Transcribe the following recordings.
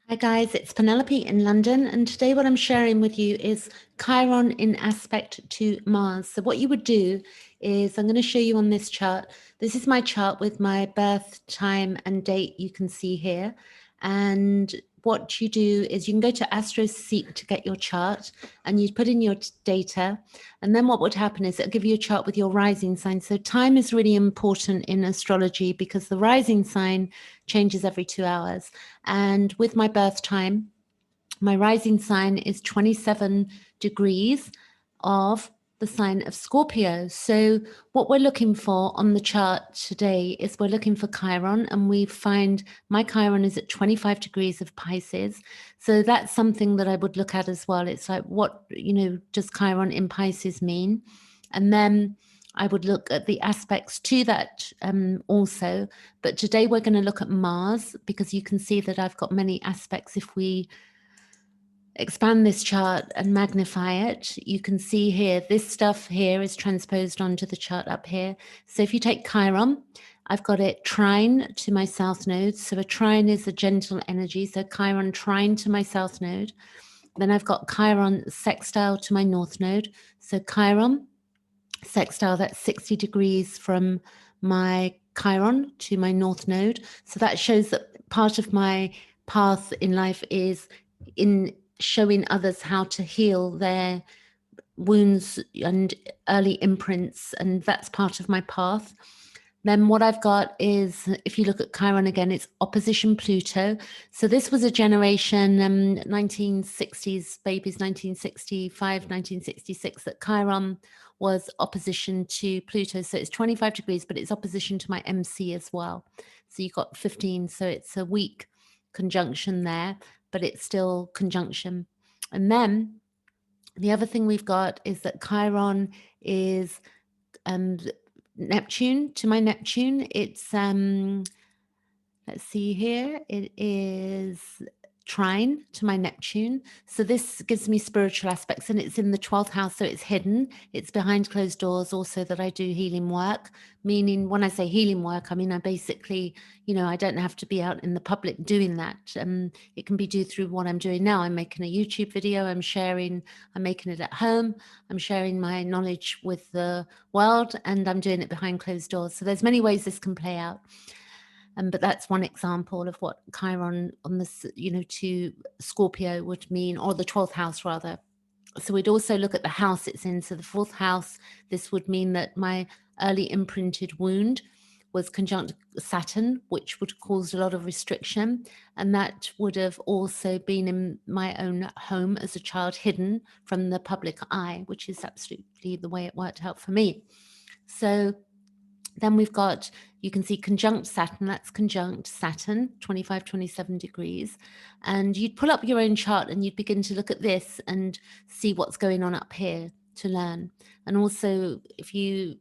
Hi guys, it's Penelope in London, and today what I'm sharing with you is Chiron in aspect to Mars. So what you would do is I'm going to show you on this chart. This is my chart with my birth time and date you can see here. And what you do is you can go to AstroSeek to get your chart and you put in your data. And then what would happen is it'll give you a chart with your rising sign. So time is really important in astrology because the rising sign changes every 2 hours. And with my birth time, my rising sign is 27 degrees of the sign of Scorpio. So what we're looking for on the chart today is we're looking for Chiron, and we find my Chiron is at 25 degrees of Pisces. So that's something that I would look at as well. It's like, what, does Chiron in Pisces mean? And then I would look at the aspects to that also. But today we're going to look at Mars, because you can see that I've got many aspects. If we expand this chart and magnify it, you can see here, this stuff here is transposed onto the chart up here. So if you take Chiron, I've got it trine to my south node. So a trine is a gentle energy. So Chiron trine to my south node. Then I've got Chiron sextile to my north node. So Chiron sextile, that's 60 degrees from my Chiron to my north node. So that shows that part of my path in life is in showing others how to heal their wounds and early imprints, and that's part of my path. Then what I've got is, if you look at Chiron again, it's opposition Pluto. So this was a generation, 1960s babies, 1965, 1966, that Chiron was opposition to Pluto. So it's 25 degrees, but it's opposition to my MC as well. So you've got 15. So it's a weak conjunction there, but it's still conjunction. And then the other thing we've got is that Chiron is Neptune to my Neptune. It's let's see here, it is trine to my Neptune. So this gives me spiritual aspects, and it's in the 12th house, so it's hidden. It's behind closed doors also that I do healing work, meaning when I say healing work, I mean I basically, I don't have to be out in the public doing that. It can be done through what I'm doing now. I'm making a YouTube video, I'm making it at home, I'm sharing my knowledge with the world, and I'm doing it behind closed doors. So there's many ways this can play out. But that's one example of what Chiron on this, to Scorpio would mean, or the 12th house rather. So we'd also look at the house it's in. So the 4th house, this would mean that my early imprinted wound was conjunct Saturn, which would cause a lot of restriction. And that would have also been in my own home as a child, hidden from the public eye, which is absolutely the way it worked out for me. So then we've got, you can see conjunct Saturn, that's conjunct Saturn, 25, 27 degrees. And you'd pull up your own chart and you'd begin to look at this and see what's going on up here to learn. And also, if you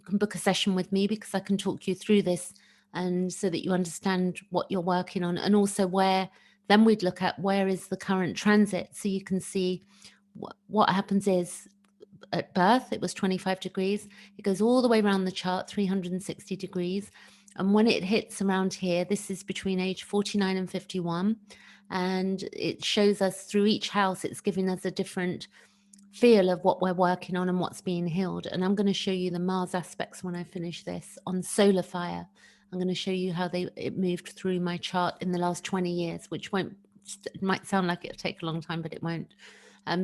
can book a session with me, because I can talk you through this, and so that you understand what you're working on, and also where, then we'd look at where is the current transit. So you can see what happens is, at birth, it was 25 degrees. It goes all the way around the chart, 360 degrees. And when it hits around here, this is between age 49 and 51. And it shows us through each house, it's giving us a different feel of what we're working on and what's being healed. And I'm going to show you the Mars aspects when I finish this on solar fire. I'm going to show you how it moved through my chart in the last 20 years, which it might sound like it'll take a long time, but it won't.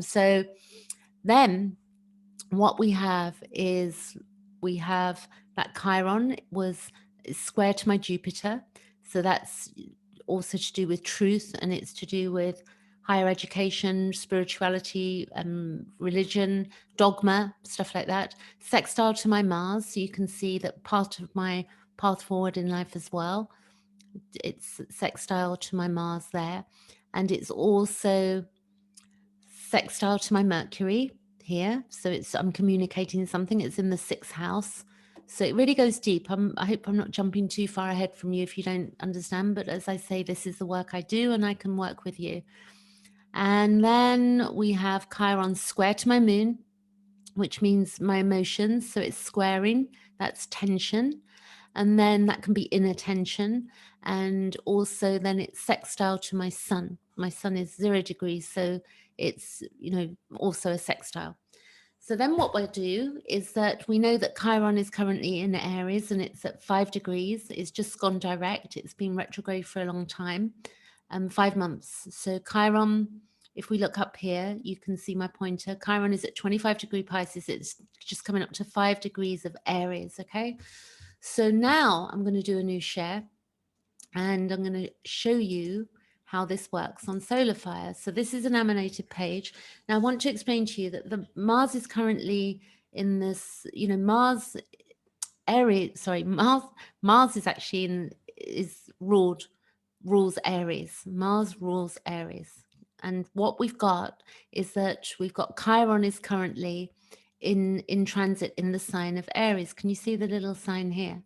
So then what we have is, we have that Chiron is square to my Jupiter. So that's also to do with truth, and it's to do with higher education, spirituality, religion, dogma, stuff like that. Sextile to my Mars. So you can see that part of my path forward in life as well. It's sextile to my Mars there. And it's also sextile to my Mercury here. So I'm communicating something. It's in the 6th house. So it really goes deep. I hope I'm not jumping too far ahead from you if you don't understand. But as I say, this is the work I do, and I can work with you. And then we have Chiron square to my moon, which means my emotions. So it's squaring. That's tension. And then that can be inattention. And also then it's sextile to my sun. My sun is 0 degrees. So it's, also a sextile. So then what we'll do is that we know that Chiron is currently in Aries and it's at 5 degrees. It's just gone direct. It's been retrograde for a long time, 5 months. So Chiron, if we look up here, you can see my pointer. Chiron is at 25 degree Pisces. It's just coming up to 5 degrees of Aries, okay? So now I'm going to do a new share and I'm going to show you how this works on Solar Fire. So this is an emanated page. Now I want to explain to you that the Mars is currently in this, Mars is actually rules Aries. Mars rules Aries. And what we've got is that we've got Chiron is currently in transit in the sign of Aries. Can you see the little sign here?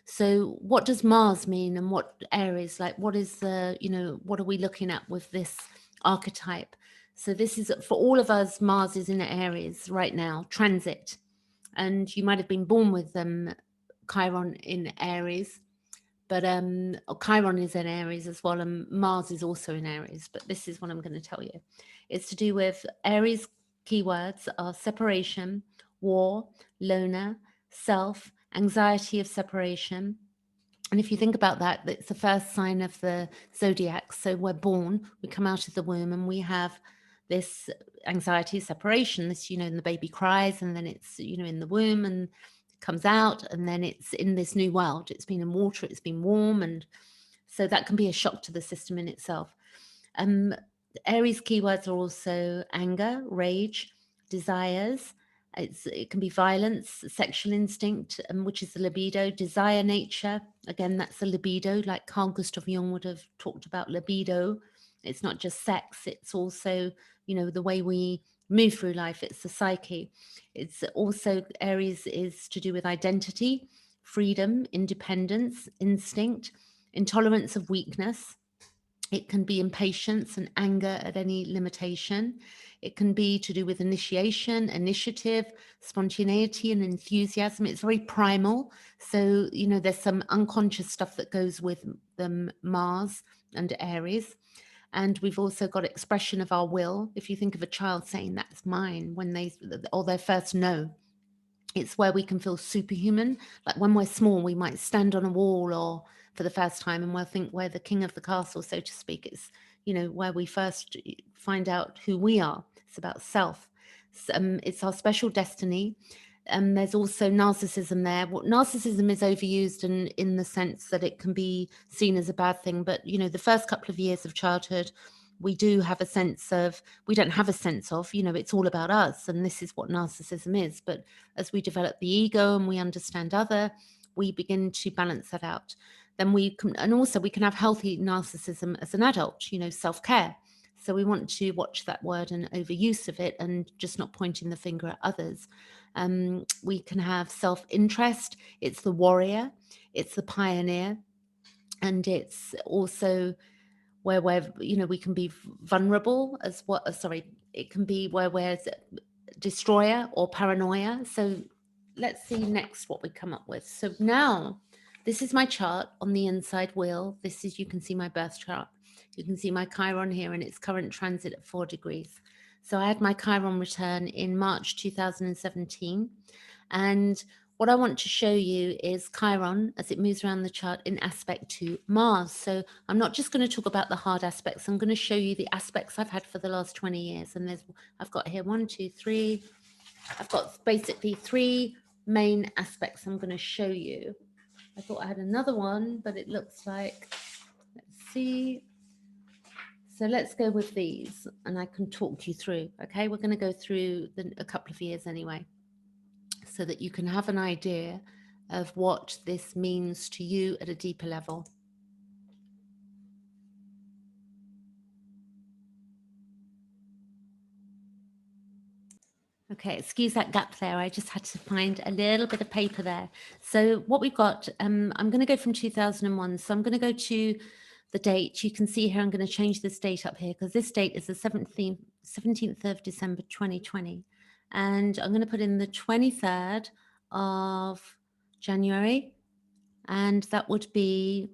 So what does Mars mean and what Aries, like what is the, what are we looking at with this archetype? So this is for all of us, Mars is in Aries right now, transit. And you might have been born with Chiron in Aries, but Chiron is in Aries as well, and Mars is also in Aries. But this is what I'm going to tell you. It's to do with Aries keywords are separation, war, loner, self, anxiety of separation. And if you think about that, it's the first sign of the zodiac. So we're born, we come out of the womb, and we have this anxiety of separation. This, and the baby cries, and then it's, in the womb and comes out, and then it's in this new world. It's been in water, it's been warm, and so that can be a shock to the system in itself. Aries keywords are also anger, rage, desires. It can be violence, sexual instinct, which is the libido, desire nature. Again, that's the libido, like Carl Gustav Jung would have talked about libido. It's not just sex, it's also, the way we move through life. It's the psyche. It's also, Aries is to do with identity, freedom, independence, instinct, intolerance of weakness. It can be impatience and anger at any limitation. It can be to do with initiation, initiative, spontaneity, and enthusiasm. It's very primal. So, there's some unconscious stuff that goes with the Mars and Aries. And we've also got expression of our will. If you think of a child saying that's mine when their first no, it's where we can feel superhuman. Like when we're small, we might stand on a wall or for the first time and we'll think we're the king of the castle, so to speak. It's, where we first find out who we are. It's about self. It's our special destiny. There's also narcissism there. Narcissism is overused in the sense that it can be seen as a bad thing. But, the first couple of years of childhood, we do have a sense of, we don't have a sense of, it's all about us. And this is what narcissism is. But as we develop the ego and we understand other, we begin to balance that out. Then we can, and also we can have healthy narcissism as an adult, self-care. So we want to watch that word and overuse of it and just not pointing the finger at others. We can have self-interest. It's the warrior, it's the pioneer, and it's also where we can be vulnerable as what, it can be where we're destroyer or paranoia. So let's see next what we come up with. So now this is my chart on the inside wheel. This is, you can see my birth chart. You can see my Chiron here and its current transit at 4 degrees. So I had my Chiron return in March 2017. And what I want to show you is Chiron as it moves around the chart in aspect to Mars. So I'm not just going to talk about the hard aspects. I'm going to show you the aspects I've had for the last 20 years. And I've got here 1, 2, 3. I've got basically 3 main aspects I'm going to show you. I thought I had another one, but it looks like, let's see. So let's go with these and I can talk you through. Okay, we're going to go through a couple of years anyway, so that you can have an idea of what this means to you at a deeper level. Okay, excuse that gap there. I just had to find a little bit of paper there. So what we've got, I'm going to go from 2001. So I'm going to go to the date. You can see here, I'm going to change this date up here because this date is the 17th of December, 2020. And I'm going to put in the 23rd of January, and that would be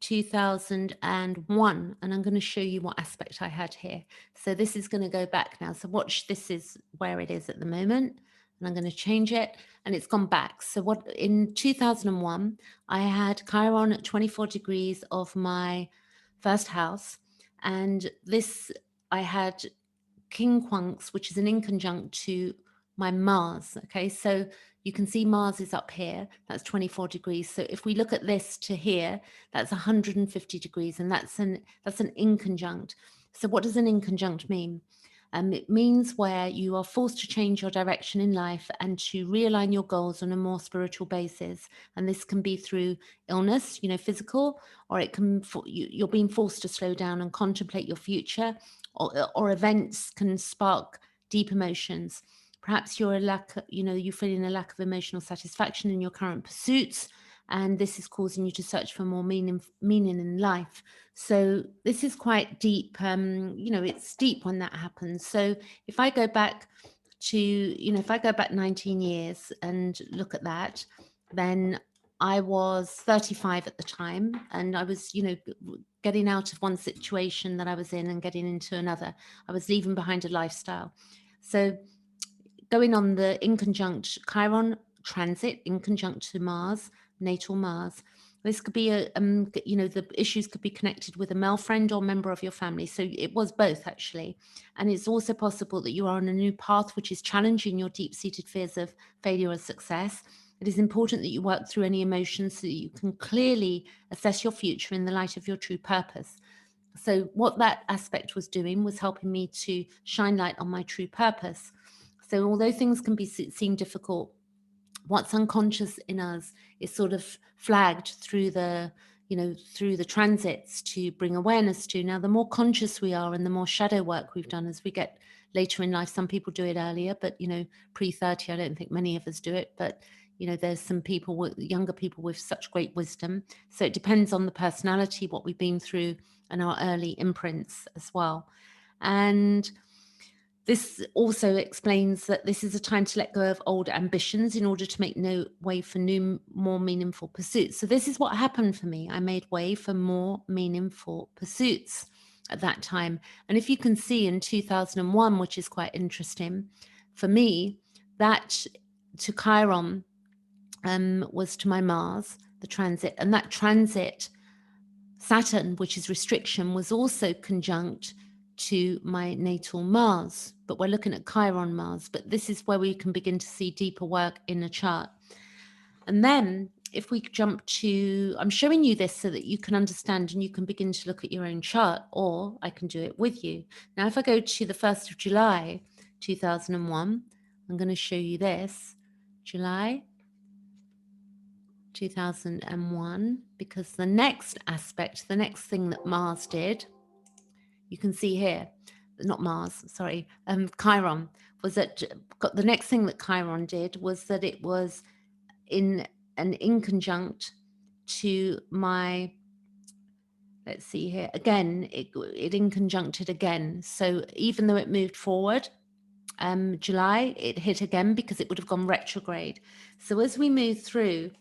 2001. And I'm going to show you what aspect I had here. So this is going to go back now. So watch, this is where it is at the moment. And I'm going to change it, and it's gone back. So what in 2001, I had Chiron at 24 degrees of my first house. And this, I had Conquest, which is an inconjunct to my Mars. Okay, so you can see Mars is up here. That's 24 degrees. So if we look at this to here, that's 150 degrees, and that's an inconjunct. So what does an inconjunct mean? It means where you are forced to change your direction in life and to realign your goals on a more spiritual basis. And this can be through illness, physical, or it can you're being forced to slow down and contemplate your future, or events can spark deep emotions. Perhaps you're you're feeling a lack of emotional satisfaction in your current pursuits, and this is causing you to search for more meaning in life. So this is quite deep. It's deep when that happens. So if I go back if I go back 19 years and look at that, then I was 35 at the time, and I was, getting out of one situation that I was in and getting into another. I was leaving behind a lifestyle. So going on the inconjunct Chiron transit, inconjunct to Mars, natal Mars. This could be the issues could be connected with a male friend or member of your family. So it was both, actually. And it's also possible that you are on a new path, which is challenging your deep-seated fears of failure or success. It is important that you work through any emotions so that you can clearly assess your future in the light of your true purpose. So what that aspect was doing was helping me to shine light on my true purpose. So although things can seem difficult, what's unconscious in us is sort of flagged through the transits to bring awareness to. Now, the more conscious we are and the more shadow work we've done as we get later in life, some people do it earlier, but pre-30, I don't think many of us do it, but there's some people, younger people, with such great wisdom. So it depends on the personality, what we've been through, and our early imprints as well. And this also explains that this is a time to let go of old ambitions in order to make way for new, more meaningful pursuits. So this is what happened for me. I made way for more meaningful pursuits at that time. And if you can see in 2001, which is quite interesting, for me, that to Chiron was to my Mars, the transit. And that transit, Saturn, which is restriction, was also conjunct to my natal Mars, but we're looking at Chiron Mars. But this is where we can begin to see deeper work in a chart. And then if we jump to, I'm showing you this so that you can understand and you can begin to look at your own chart, or I can do it with you. Now, if I go to the 1st of July, 2001, I'm going to show you this, July 2001, because the next aspect, the next thing that Mars did, you can see here, not Mars, sorry, Chiron, was that the next thing that Chiron did was that it was in an inconjunct to my, let's see here, again, it inconjuncted again. So even though it moved forward, July, it hit again because it would have gone retrograde. So as we move through,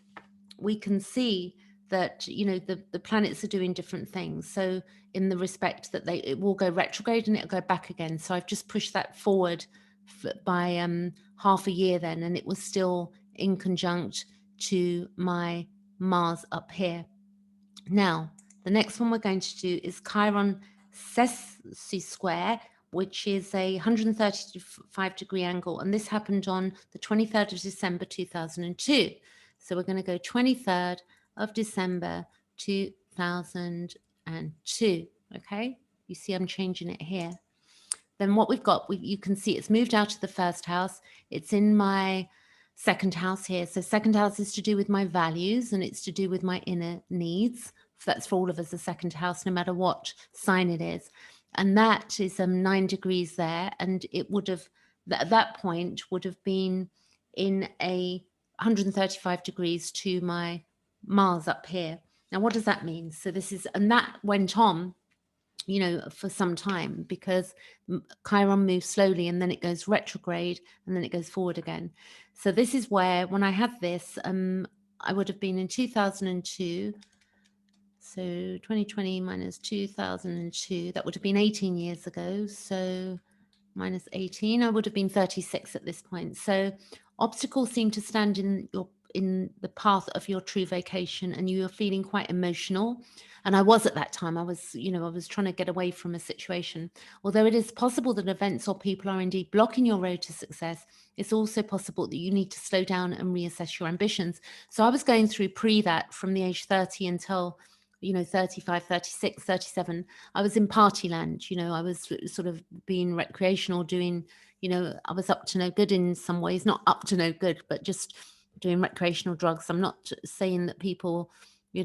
we can see that the planets are doing different things. So in the respect that it will go retrograde and it'll go back again. So I've just pushed that forward by half a year then, and it was still inconjunct to my Mars up here. Now, the next one we're going to do is Chiron square, which is a 135 degree angle. And this happened on the 23rd of December, 2002. So we're going to go 23rd of December, 2002. Okay, you see I'm changing it here. Then what we've got, you can see it's moved out of the first house. It's in my second house here. So second house is to do with my values, and it's to do with my inner needs. That's for all of us, the second house, no matter what sign it is. And that is 9 degrees there. And it would have, at that point, would have been in a 135 degrees to my Mars up here. Now, what does that mean? So this is, and that went on, for some time, because Chiron moves slowly and then it goes retrograde and then it goes forward again. So this is where, when I had this, I would have been in 2002. So 2020 minus 2002, that would have been 18 years ago. So minus 18, I would have been 36 at this point. So obstacles seem to stand in the path of your true vocation, and you are feeling quite emotional. And I was at that time. I was trying to get away from a situation. Although it is possible that events or people are indeed blocking your road to success, it's also possible that you need to slow down and reassess your ambitions. So I was going through that from the age 30 until 35, 36, 37. I was in party land. I was sort of being recreational, doing, I was up to no good in some ways, not up to no good, but just doing recreational drugs. I'm not saying that people,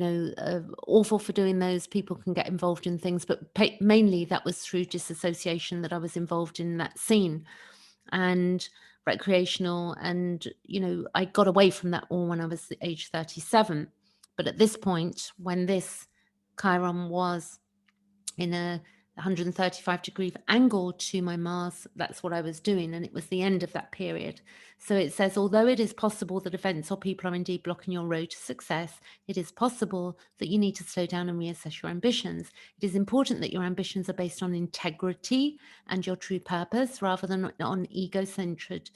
are awful for doing those. People can get involved in things, but mainly that was through disassociation that I was involved in that scene and recreational. And, I got away from that all when I was age 37. But at this point, when this Chiron was in a 135-degree angle to my Mars, that's what I was doing, and it was the end of that period. So it says, although it is possible that events or people are indeed blocking your road to success, it is possible that you need to slow down and reassess your ambitions. It is important that your ambitions are based on integrity and your true purpose rather than on ego-centered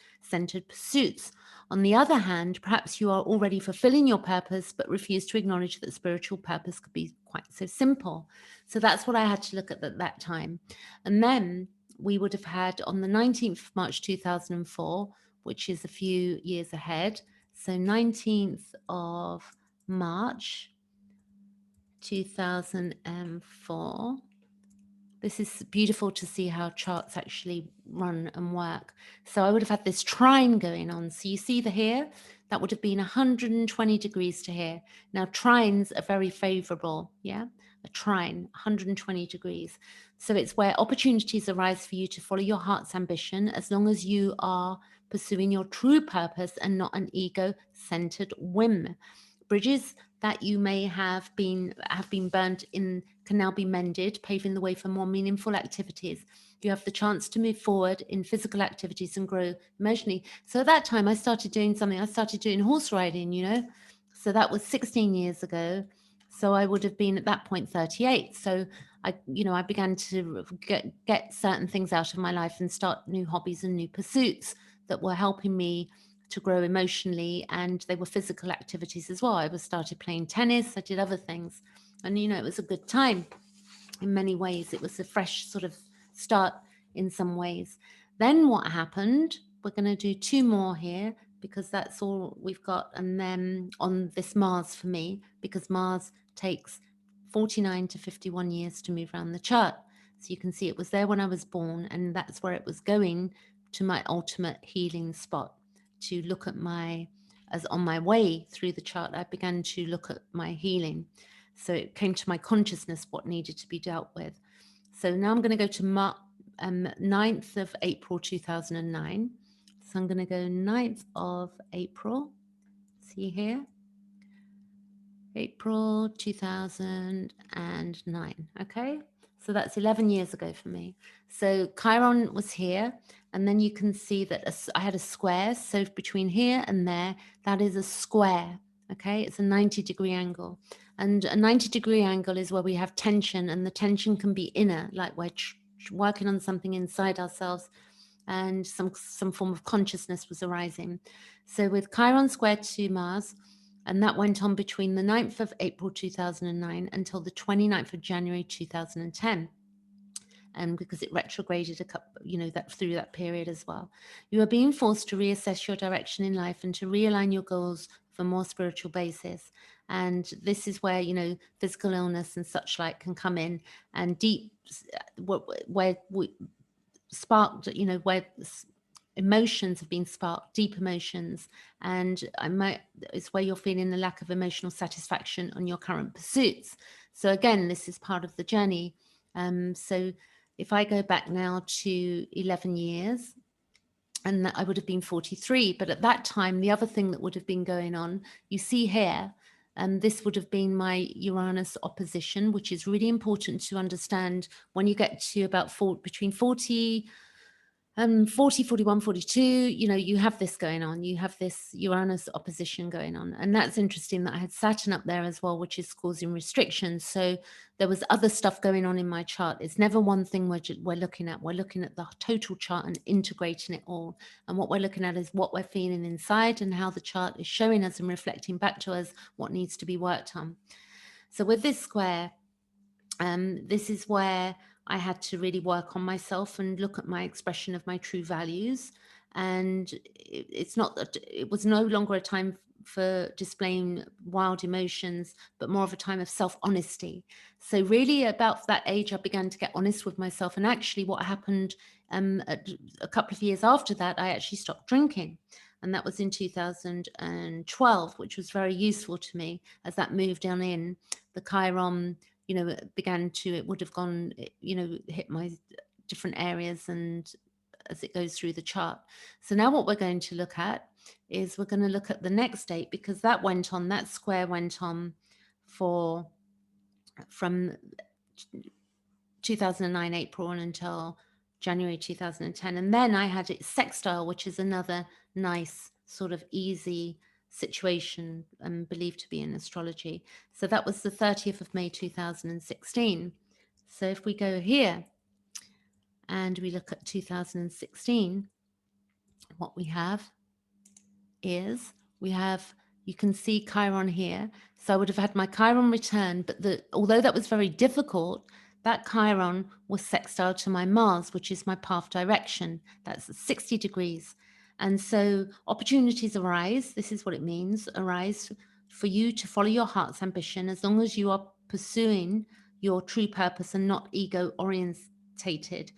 pursuits. On the other hand, perhaps you are already fulfilling your purpose but refuse to acknowledge that spiritual purpose could be quite so simple. So that's what I had to look at that time. And then we would have had on the 19th of March 2004, which is a few years ahead. So 19th of March 2004. This is beautiful to see how charts actually run and work. So I would have had this trine going on. So you see here, that would have been 120 degrees to here. Now trines are very favorable, yeah? A trine, 120 degrees. So it's where opportunities arise for you to follow your heart's ambition as long as you are pursuing your true purpose and not an ego-centered whim. Bridges that you may have been burnt in can now be mended, paving the way for more meaningful activities. You have the chance to move forward in physical activities and grow emotionally. So at that time, I started doing something. I started doing horse riding, So that was 16 years ago. So I would have been at that point 38. So I began to get certain things out of my life and start new hobbies and new pursuits that were helping me to grow emotionally, and they were physical activities as well. I started playing tennis, I did other things, and it was a good time in many ways. It was a fresh sort of start in some ways. Then what happened, we're going to do two more here because that's all we've got, and then on this Mars for me, because Mars takes 49 to 51 years to move around the chart. So you can see it was there when I was born, and that's where it was going to my ultimate healing spot. To look at as on my way through the chart, I began to look at my healing. So it came to my consciousness what needed to be dealt with. So now I'm going to go to 9th of April 2009. So I'm going to go 9th of April. See here? April 2009. Okay. So that's 11 years ago for me. So Chiron was here, and then you can see that I had a square. So between here and there, that is a square. Okay, it's a 90-degree angle. And a 90-degree angle is where we have tension, and the tension can be inner, like we're working on something inside ourselves, and some form of consciousness was arising. So with Chiron squared to Mars, and that went on between the 9th of April 2009 until the 29th of January 2010. And because it retrograded a couple, that through that period as well. You are being forced to reassess your direction in life and to realign your goals for more spiritual basis. And this is where, physical illness and such like can come in, and deep, where we sparked, where emotions have been sparked, deep emotions, and it's where you're feeling the lack of emotional satisfaction on your current pursuits. So again, this is part of the journey. So if I go back now to 11 years, and I would have been 43, but at that time, the other thing that would have been going on, you see here, this would have been my Uranus opposition, which is really important to understand when you get to about between 40 40, 41, 42, you know, you have this going on. You have this Uranus opposition going on. And that's interesting that I had Saturn up there as well, which is causing restrictions. So there was other stuff going on in my chart. It's never one thing we're looking at. We're looking at the total chart and integrating it all. And what we're looking at is what we're feeling inside and how the chart is showing us and reflecting back to us what needs to be worked on. So with this square, this is where I had to really work on myself and look at my expression of my true values. And it's not that it was no longer a time for displaying wild emotions, but more of a time of self-honesty. So really about that age, I began to get honest with myself. And actually what happened a couple of years after that, I actually stopped drinking. And that was in 2012, which was very useful to me as that moved on in. The Chiron, you know, it would have gone, you know, hit my different areas and as it goes through the chart. So now what we're going to look at is we're going to look at the next date, because that square went on from 2009 April until January 2010. And then I had it sextile, which is another nice sort of easy situation believed to be in astrology. So that was the 30th of May 2016. So if we go here and we look at 2016, what we have is you can see Chiron here. So I would have had my Chiron return, but although that was very difficult, that Chiron was sextile to my Mars, which is my path direction. That's 60 degrees. And so opportunities arise. This is what it means, arise for you to follow your heart's ambition, as long as you are pursuing your true purpose and not ego orientated.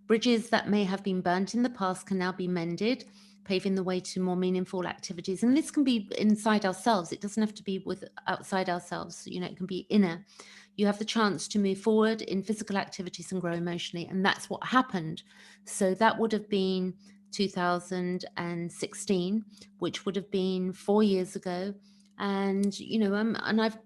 Bridges that may have been burnt in the past can now be mended, paving the way to more meaningful activities. And this can be inside ourselves. It doesn't have to be outside ourselves. You know, it can be inner. You have the chance to move forward in physical activities and grow emotionally. And that's what happened. So that would have been 2016, which would have been 4 years ago. And, you know, and I've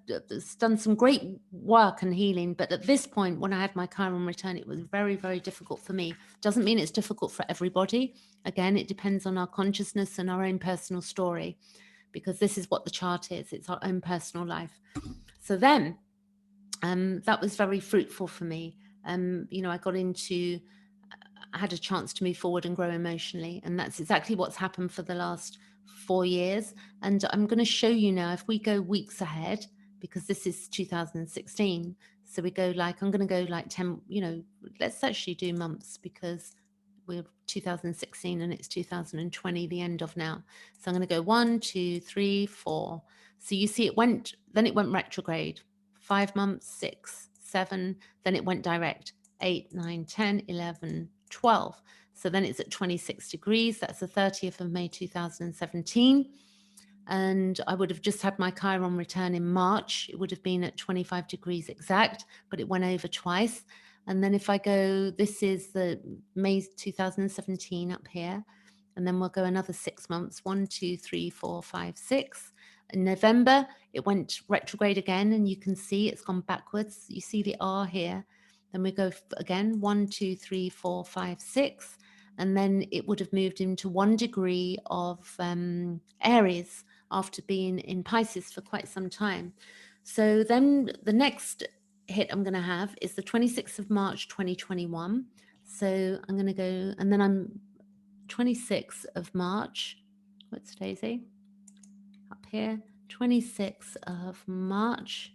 done some great work and healing. But at this point, when I had my Chiron return, it was very, very difficult for me. Doesn't mean it's difficult for everybody. Again, it depends on our consciousness and our own personal story, because this is what the chart is. It's our own personal life. So then that was very fruitful for me. You know, I had a chance to move forward and grow emotionally. And that's exactly what's happened for the last 4 years. And I'm going to show you now, if we go weeks ahead, because this is 2016. So I'm going to go like 10, you know, let's actually do months, because we're 2016 and it's 2020, the end of now. So I'm going to go 1, 2, 3, 4. So you see it went retrograde, 5 months, 6, 7, then it went direct, 8, 9, 10, 11, 12. So then it's at 26 degrees. That's the 30th of May 2017. And I would have just had my Chiron return in March. It would have been at 25 degrees exact, but it went over twice. And then if I go, this is the May 2017 up here. And then we'll go another 6 months, 1, 2, 3, 4, 5, 6. In November, it went retrograde again, and you can see it's gone backwards. You see the R here. Then we go again, 1, 2, 3, 4, 5, 6. And then it would have moved into 1 degree of Aries after being in Pisces for quite some time. So then the next hit I'm going to have is the 26th of March 2021. So I'm going to go, and then I'm 26th of March. What's Daisy? Up here, 26th of March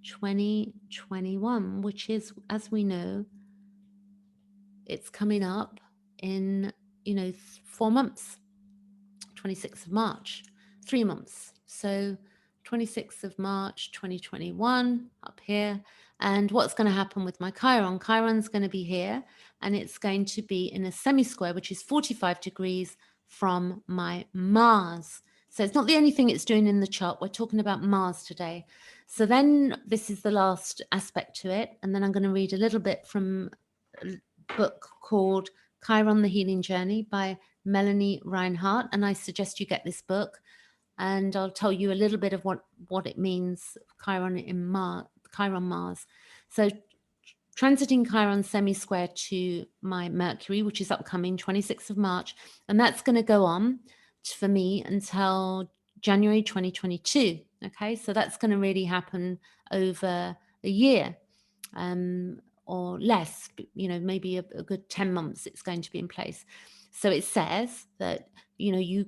2021, which is, as we know, it's coming up in, you know, 4 months. 26th of March, 3 months. So 26th of March 2021 up here. And what's going to happen with my Chiron? Chiron's going to be here, and it's going to be in a semi-square, which is 45 degrees from my Mars. So it's not the only thing it's doing in the chart. We're talking about Mars today. So then this is the last aspect to it. And then I'm going to read a little bit from a book called Chiron, the Healing Journey by Melanie Reinhardt. And I suggest you get this book. And I'll tell you a little bit of what it means, Chiron Mars. So transiting Chiron semi-square to my Mercury, which is upcoming 26th of March. And that's going to go on for me until January 2022. Okay, so that's going to really happen over a year. Or less, maybe a good 10 months it's going to be in place. So it says that, you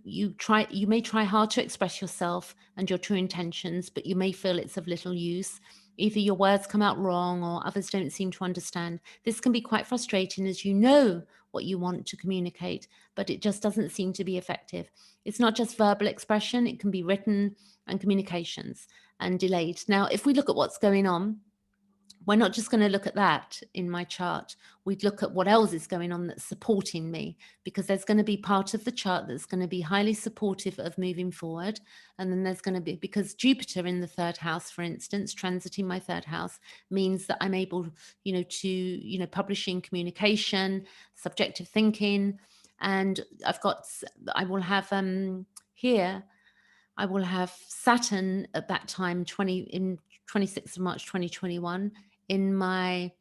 may try hard to express yourself and your true intentions, but you may feel it's of little use. Either your words come out wrong or others don't seem to understand. This can be quite frustrating, as you know what you want to communicate, but it just doesn't seem to be effective. It's not just verbal expression, it can be written and communications and delayed. Now, if we look at what's going on, we're not just going to look at that in my chart. We'd look at what else is going on that's supporting me, because there's going to be part of the chart that's going to be highly supportive of moving forward. And then there's going to be, because Jupiter in the third house, for instance, transiting my third house, means that I'm able, to, publishing, communication, subjective thinking. And I will have here, I will have Saturn at that time, 26th of March 2021, in my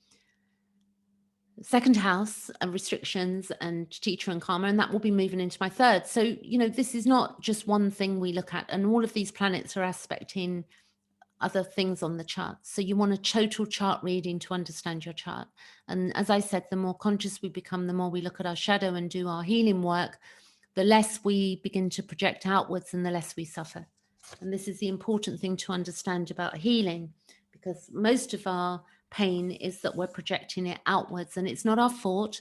second house of restrictions and teacher and karma, and that will be moving into my third. So, this is not just one thing we look at, and all of these planets are aspecting other things on the chart. So you want a total chart reading to understand your chart. And as I said, the more conscious we become, the more we look at our shadow and do our healing work, the less we begin to project outwards and the less we suffer. And this is the important thing to understand about healing, because most of our pain is that we're projecting it outwards, and it's not our fault.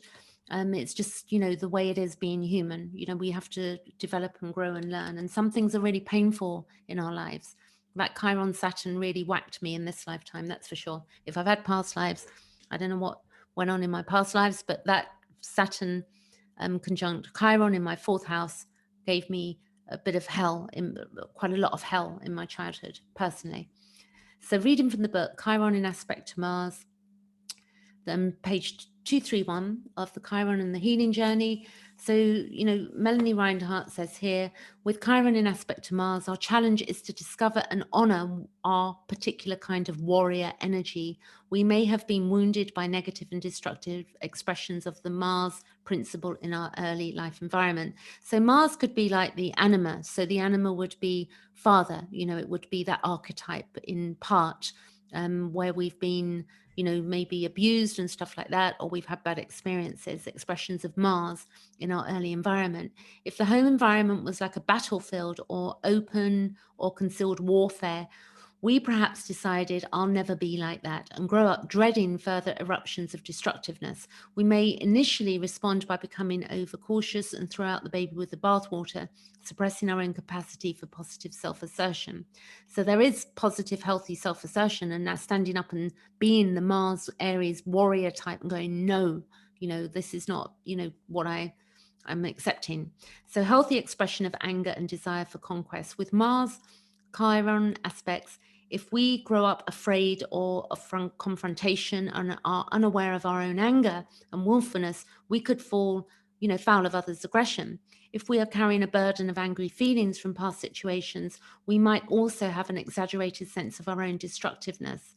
It's just, the way it is being human. We have to develop and grow and learn. And some things are really painful in our lives. That Chiron Saturn really whacked me in this lifetime, that's for sure. If I've had past lives, I don't know what went on in my past lives, but that Saturn conjunct Chiron in my fourth house gave me a bit of hell, quite a lot of hell in my childhood, personally. So reading from the book, Chiron in aspect to Mars, then page 231 of the Chiron and the Healing Journey. So, Melanie Reinhardt says here, with Chiron in aspect to Mars, our challenge is to discover and honor our particular kind of warrior energy. We may have been wounded by negative and destructive expressions of the Mars principle in our early life environment. So Mars could be like the anima. So the anima would be father, it would be that archetype in part, where we've been, maybe abused and stuff like that, or we've had bad experiences, expressions of Mars in our early environment. If the home environment was like a battlefield or open or concealed warfare, we perhaps decided, I'll never be like that, and grow up dreading further eruptions of destructiveness. We may initially respond by becoming overcautious and throw out the baby with the bathwater, suppressing our own capacity for positive self-assertion. So there is positive, healthy self-assertion, and now standing up and being the Mars Aries warrior type and going, no, this is not, what I'm accepting. So healthy expression of anger and desire for conquest. With Mars Chiron aspects, if we grow up afraid or of confrontation and are unaware of our own anger and willfulness, we could fall, foul of others' aggression. If we are carrying a burden of angry feelings from past situations, we might also have an exaggerated sense of our own destructiveness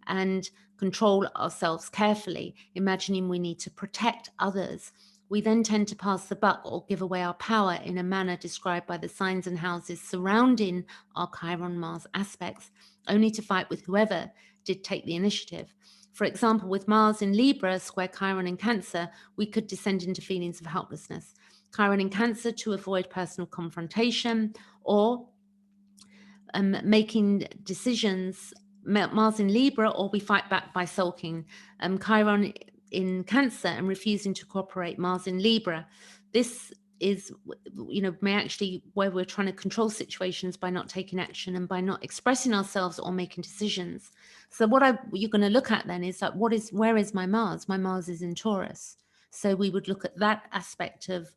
and control ourselves carefully, imagining we need to protect others. We then tend to pass the buck or give away our power in a manner described by the signs and houses surrounding our Chiron Mars aspects, only to fight with whoever did take the initiative. For example, with Mars in Libra, square Chiron in Cancer, we could descend into feelings of helplessness. Chiron in Cancer to avoid personal confrontation, or making decisions, Mars in Libra, or we fight back by sulking. Chiron in Cancer and refusing to cooperate, Mars in Libra. This is, may actually where we're trying to control situations by not taking action and by not expressing ourselves or making decisions. So what you're going to look at then is like, where is my Mars? My Mars is in Taurus. So we would look at that aspect of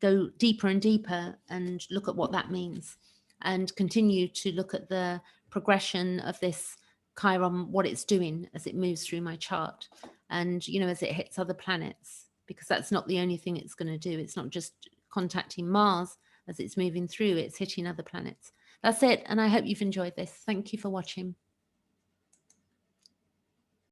go deeper and deeper and look at what that means, and continue to look at the progression of this Chiron, what it's doing as it moves through my chart, and as it hits other planets, because that's not the only thing it's going to do. It's not just contacting Mars as it's moving through, it's hitting other planets. That's it, and I hope you've enjoyed this. Thank you for watching.